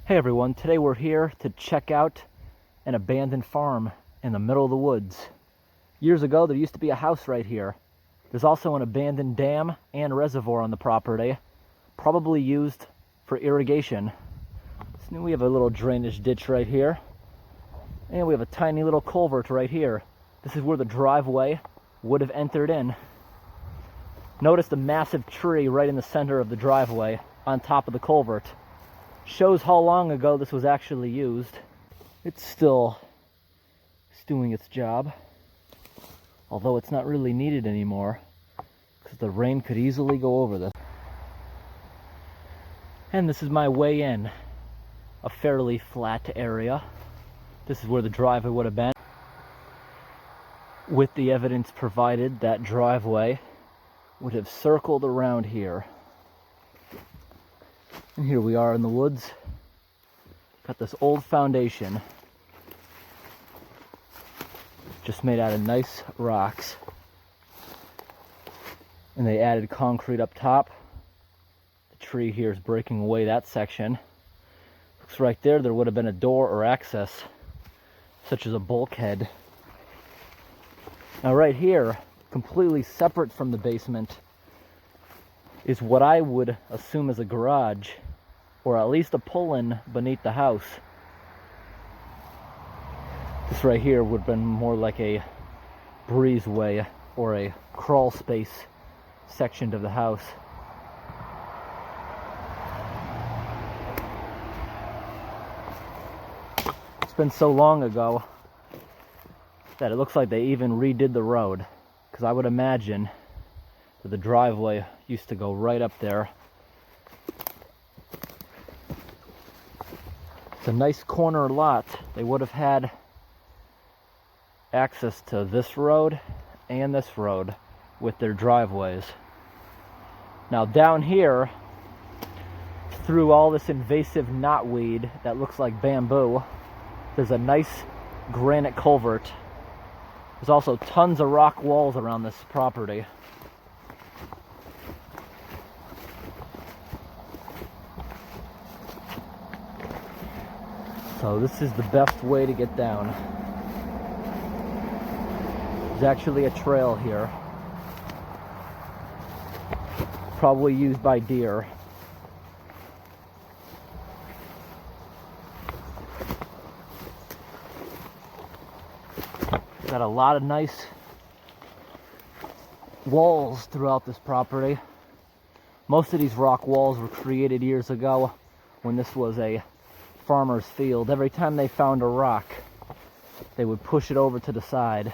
Hey everyone, today we're here to check out an abandoned farm in the middle of the woods. Years ago there used to be a house right here. There's also an abandoned dam and reservoir on the property, probably used for irrigation. So we have a little drainage ditch right here, and we have a tiny little culvert right here. This is where the driveway would have entered in. Notice the massive tree right in the center of the driveway on top of the culvert. Shows how long ago this was actually used. It's still doing its job, although it's not really needed anymore because the rain could easily go over this. And this is my way in, a fairly flat area. This is where the driveway would have been. With the evidence provided, that driveway would have circled around here. And here we are in the woods. Got this old foundation, just made out of nice rocks. And they added concrete up top. The tree here is breaking away that section. Looks right there would have been a door or access, such as a bulkhead. Now right here, completely separate from the basement, is what I would assume is a garage, or at least a pull-in beneath the house. This right here would have been more like a breezeway or a crawl space section of the house. It's been so long ago that it looks like they even redid the road, because I would imagine that the driveway used to go right up there. It's a nice corner lot. They would have had access to this road and this road with their driveways. Now down here, through all this invasive knotweed that looks like bamboo, there's a nice granite culvert. There's also tons of rock walls around this property. So this is the best way to get down. There's actually a trail here, probably used by deer. Got a lot of nice walls throughout this property. Most of these rock walls were created years ago when this was a farmer's field. Every time they found a rock, they would push it over to the side.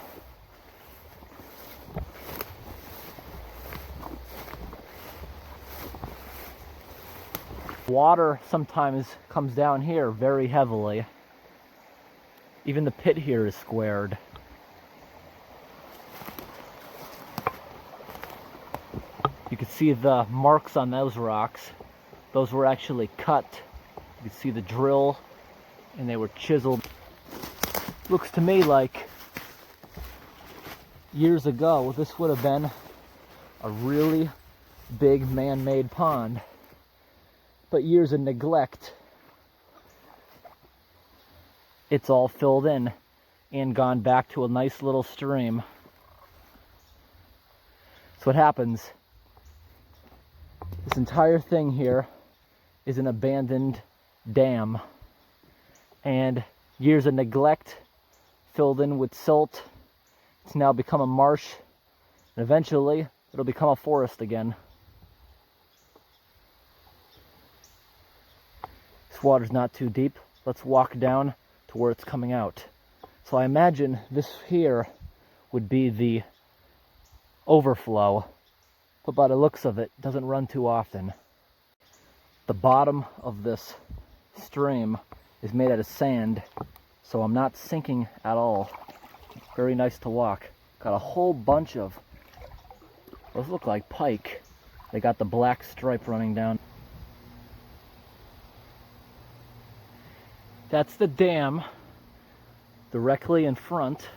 Water sometimes comes down here very heavily. Even the pit here is squared. You can see the marks on those rocks. Those were actually cut. You can see the drill, and they were chiseled. Looks to me like years ago this would have been a really big man-made pond, but years of neglect, it's all filled in and gone back to a nice little stream. That's what happens. This entire thing here is an abandoned dam, and years of neglect filled in with silt. It's now become a marsh, and eventually it'll become a forest again. This water's not too deep. Let's walk down to where it's coming out. So I imagine this here would be the overflow, but by the looks of it, it doesn't run too often. The bottom of this stream is made out of sand, so I'm not sinking at all. Very nice to walk. Got a whole bunch of, those look like pike. They got the black stripe running down. That's the dam directly in front.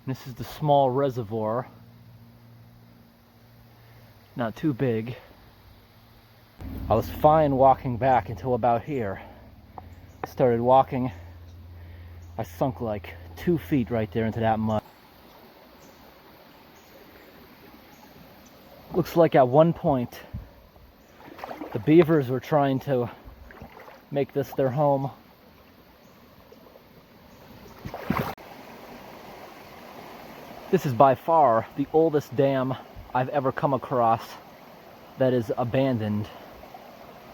This is the small reservoir. Not too big. I was fine walking back until about here. started walking, I sunk like 2 feet right there into that mud. Looks like at one point the beavers were trying to make this their home. This is by far the oldest dam I've ever come across that is abandoned.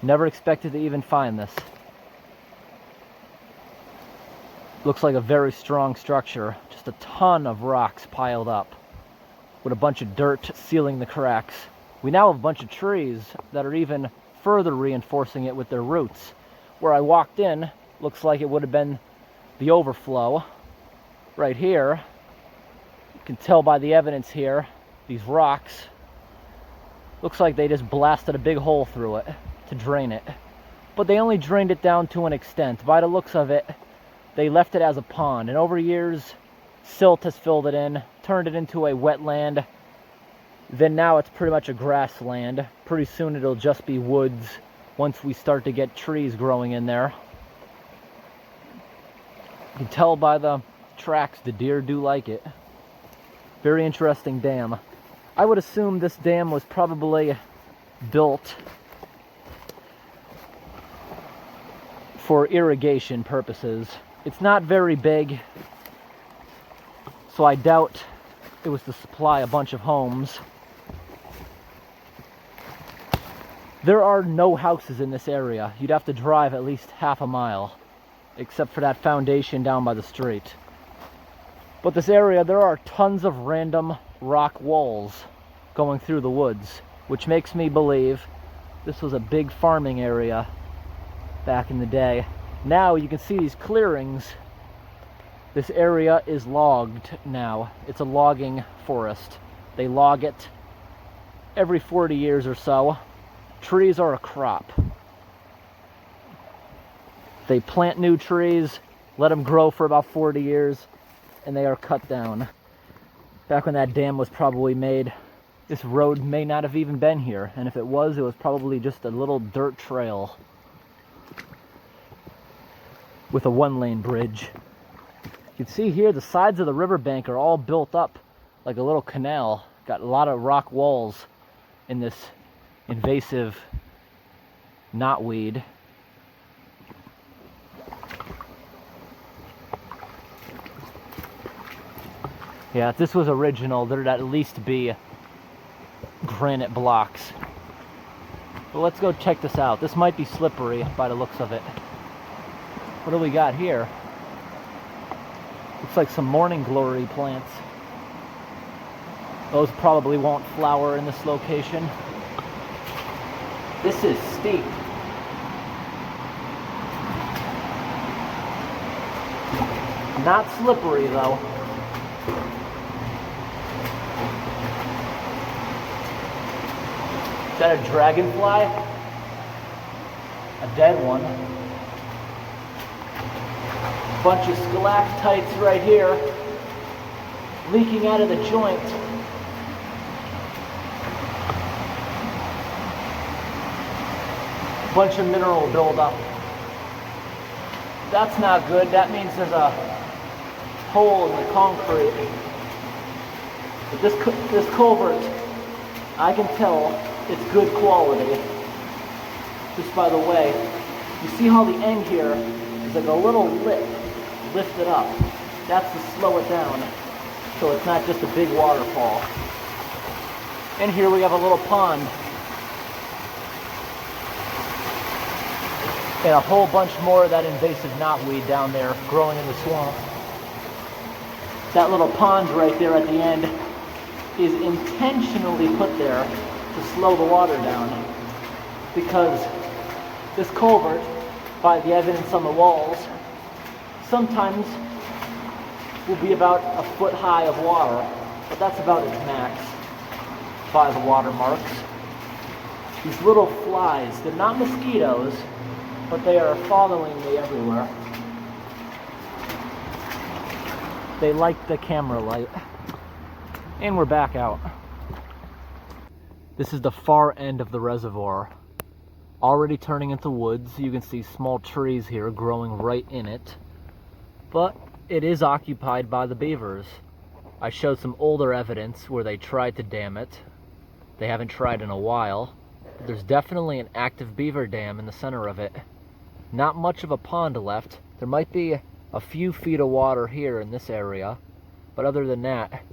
Never expected to even find this. Looks like a very strong structure. Just a ton of rocks piled up with a bunch of dirt sealing the cracks. We now have a bunch of trees that are even further reinforcing it with their roots. Where I walked in, looks like it would have been the overflow. Right here, you can tell by the evidence here, these rocks, looks like they just blasted a big hole through it to drain it. But they only drained it down to an extent. By the looks of it, they left it as a pond, and over years, silt has filled it in, turned it into a wetland. Then now it's pretty much a grassland. Pretty soon it'll just be woods once we start to get trees growing in there. You can tell by the tracks the deer do like it. Very interesting dam. I would assume this dam was probably built for irrigation purposes. It's not very big, so I doubt it was to supply a bunch of homes. There are no houses in this area. You'd have to drive at least half a mile, except for that foundation down by the street. But this area, there are tons of random rock walls going through the woods, which makes me believe this was a big farming area back in the day. Now you can see these clearings. This area is logged now. It's a logging forest. They log it every 40 years or so. Trees are a crop. They plant new trees, let them grow for about 40 years, and they are cut down. Back when that dam was probably made, this road may not have even been here, and if it was probably just a little dirt trail with a one-lane bridge. You can see here the sides of the riverbank are all built up like a little canal. Got a lot of rock walls in this invasive knotweed. Yeah, if this was original, there'd at least be granite blocks. But let's go check this out. This might be slippery by the looks of it. What do we got here? Looks like some morning glory plants. Those probably won't flower in this location. This is steep. Not slippery though. Is that a dragonfly? A dead one. Bunch of stalactites right here, leaking out of the joint. Bunch of mineral buildup. That's not good. That means there's a hole in the concrete. But this culvert, I can tell it's good quality just by the way. You see how the end here is like a little lip lifted up. That's to slow it down so it's not just a big waterfall. And here we have a little pond and a whole bunch more of that invasive knotweed down there growing in the swamp. That little pond right there at the end is intentionally put there to slow the water down, because this culvert, by the evidence on the walls, sometimes will be about a foot high of water, but that's about its max by the water marks. These little flies, they're not mosquitoes, but they are following me everywhere. They like the camera light. And we're back out. This is the far end of the reservoir. already turning into woods. You can see small trees here growing right in it. But it is occupied by the beavers. I showed some older evidence where they tried to dam it. They haven't tried in a while. But there's definitely an active beaver dam in the center of it. Not much of a pond left. There might be a few feet of water here in this area, but other than that,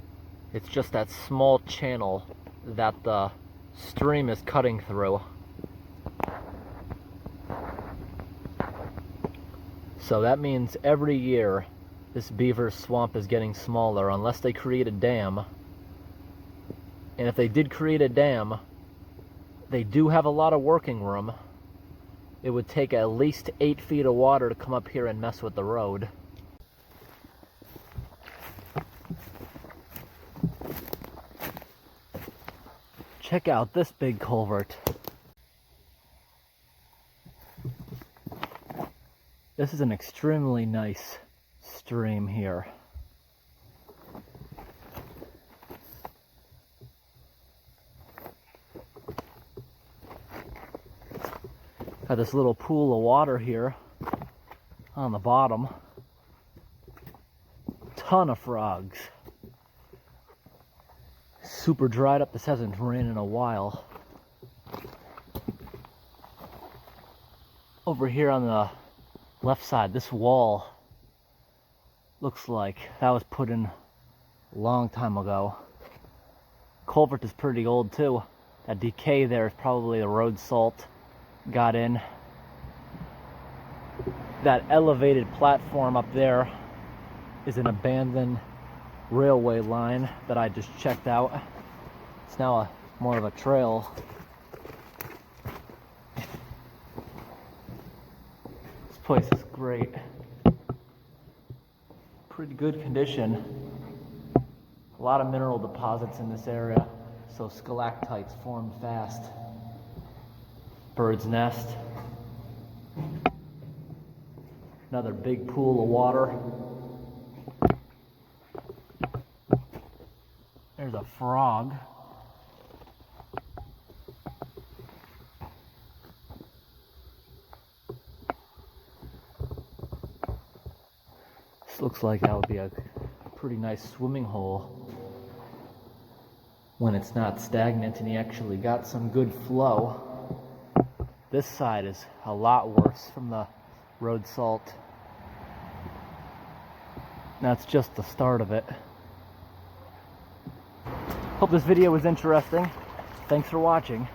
it's just that small channel that the stream is cutting through. So that means every year this beaver swamp is getting smaller unless they create a dam. And if they did create a dam, they do have a lot of working room. It would take at least 8 feet of water to come up here and mess with the road. Check out this big culvert. This is an extremely nice stream here. Got this little pool of water here on the bottom. Ton of frogs. Super dried up. This hasn't rained in a while. Over here on the left side, this wall looks like that was put in a long time ago. Culvert is pretty old too. That decay there is probably the road salt got in. That elevated platform up there is an abandoned railway line that I just checked out. It's now more of a trail. This place is great. Pretty good condition. A lot of mineral deposits in this area, so stalactites form fast. Bird's nest. Another big pool of water. There's a frog. This looks like that would be a pretty nice swimming hole when it's not stagnant and you actually got some good flow. This side is a lot worse from the road salt. That's just the start of it. Hope this video was interesting. Thanks for watching.